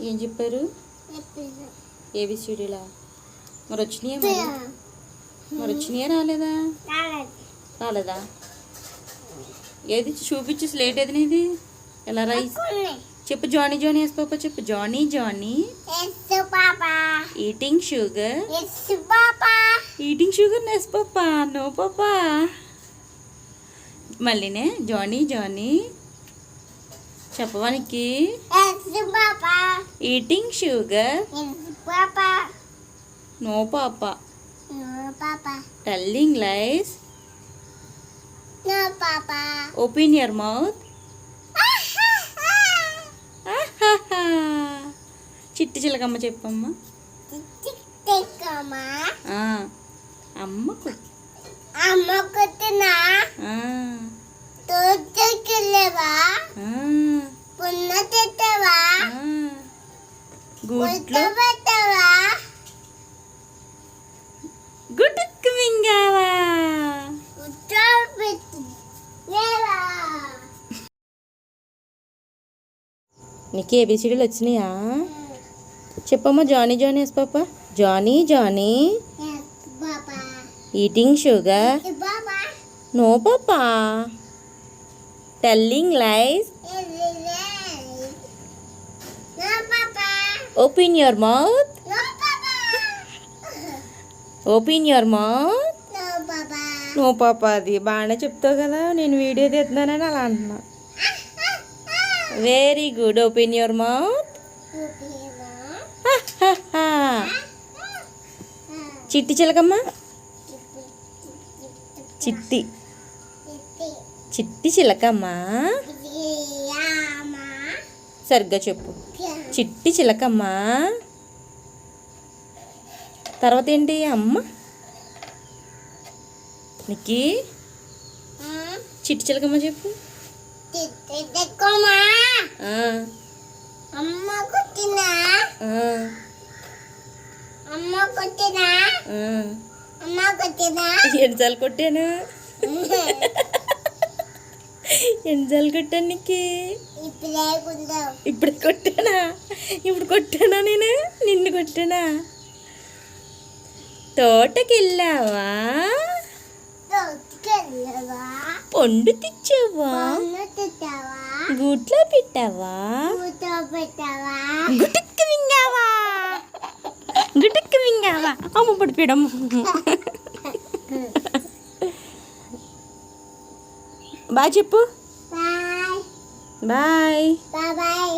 ఏం చెప్పారు? ఏబిసిడీలా? మరి వచ్చినాయా? మరి వచ్చినాయా రాలేదా? రాలేదా? ఏది చూపించు, స్లేట్ ఏది నీది? ఎలా రైస్ చెప్పు. జానీ జానీ ఎస్ పాపా చెప్పు. Johnny Johnny eating sugar. Eating sugar yes papa. No papa. మళ్ళీనే జానీ జానీ చెప్పవానికి. Eating sugar. No papa. Telling lies. No, Papa. Open your mouth. చిట్టి చిలకమ్మ చెప్పమ్మా. అమ్మ కొట్టినా తోటకెళ్ళవా పున్న తెట్టవా గుడ్లు పెట్టవా గుడ్డుకు మింగావా. నీకు ఏబిసిడీలు వచ్చినాయా? చెప్పమ్మా. Johnny Johnny yes papa. Johnny Johnny eating sugar. No papa. Telling lies. Open your mouth. Open your mouth. No papa. అది బాగానే చెప్తావు కదా, నేను వీడియో తీస్తున్నానని అలా అంటున్నా. Very good. Open your mouth. చిట్టి చిలకమ్మ. చిట్టి చిట్టి చిలకమ్మ. సరిగ్గా చెప్పు. చిట్టి చిలకమ్మ. తర్వాత ఏంటి? అమ్మ. నీకి చిట్టి చిలకమ్మ చెప్పు. అమ్మ కొట్టినా అమ్మ కొట్టినా అమ్మ కొట్టినా. ఎన్నిసార్లు కొట్టాను? ఎన్నిసార్లు కొట్టాను నీకు? ఇప్పుడు కొట్టానా? ఇప్పుడు కొట్టానా? నేను నిన్ను కొట్టానా? తోటకెళ్ళావా? పండు తెచ్చావా? గుట్లో పెట్టావా? గుటుక్కు మింగావా? గుటుక్కు మింగావా? అమ్మ పడిపోయాడమ్మ. బాయ్ చెప్పు. Bye bye. బాయ్.